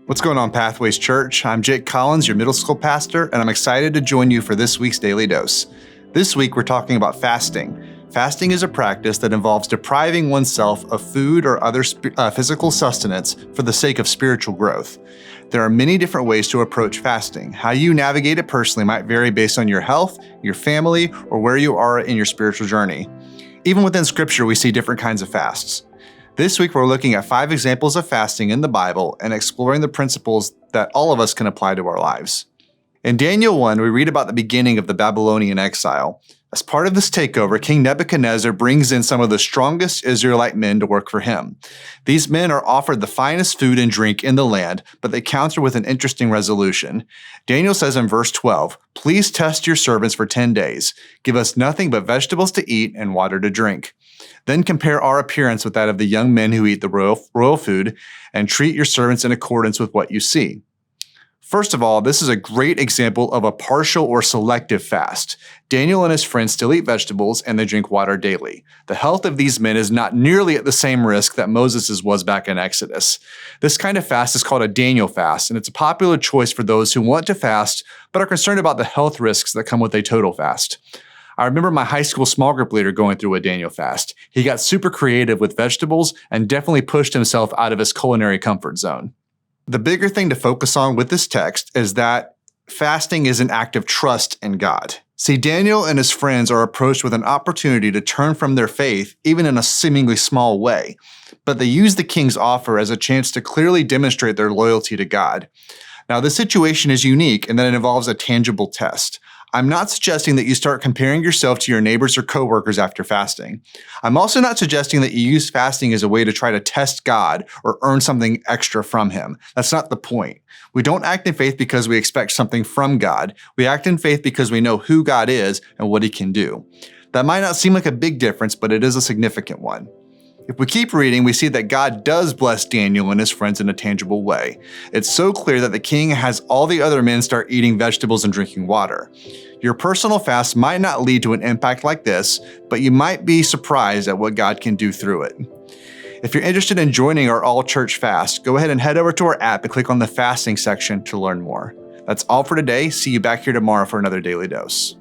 What's going on, Pathways Church? I'm Jake Collins, your middle school pastor, and I'm excited to join you for this week's Daily Dose. This week, we're talking about fasting. Fasting is a practice that involves depriving oneself of food or other physical sustenance for the sake of spiritual growth. There are many different ways to approach fasting. How you navigate it personally might vary based on your health, your family, or where you are in your spiritual journey. Even within Scripture, we see different kinds of fasts. This week, we're looking at 5 examples of fasting in the Bible and exploring the principles that all of us can apply to our lives. In Daniel 1, we read about the beginning of the Babylonian exile. As part of this takeover, King Nebuchadnezzar brings in some of the strongest Israelite men to work for him. These men are offered the finest food and drink in the land, but they counter with an interesting resolution. Daniel says in verse 12, "Please test your servants for 10 days. Give us nothing but vegetables to eat and water to drink. Then compare our appearance with that of the young men who eat the royal food, and treat your servants in accordance with what you see." First of all, this is a great example of a partial or selective fast. Daniel and his friends still eat vegetables and they drink water daily. The health of these men is not nearly at the same risk that Moses' was back in Exodus. This kind of fast is called a Daniel fast, and it's a popular choice for those who want to fast but are concerned about the health risks that come with a total fast. I remember my high school small group leader going through a Daniel fast. He got super creative with vegetables and definitely pushed himself out of his culinary comfort zone. The bigger thing to focus on with this text is that fasting is an act of trust in God. See, Daniel and his friends are approached with an opportunity to turn from their faith, even in a seemingly small way. But they use the king's offer as a chance to clearly demonstrate their loyalty to God. Now, this situation is unique in that it involves a tangible test. I'm not suggesting that you start comparing yourself to your neighbors or coworkers after fasting. I'm also not suggesting that you use fasting as a way to try to test God or earn something extra from Him. That's not the point. We don't act in faith because we expect something from God. We act in faith because we know who God is and what He can do. That might not seem like a big difference, but it is a significant one. If we keep reading, we see that God does bless Daniel and his friends in a tangible way. It's so clear that the king has all the other men start eating vegetables and drinking water. Your personal fast might not lead to an impact like this, but you might be surprised at what God can do through it. If you're interested in joining our all-church fast, go ahead and head over to our app and click on the fasting section to learn more. That's all for today. See you back here tomorrow for another Daily Dose.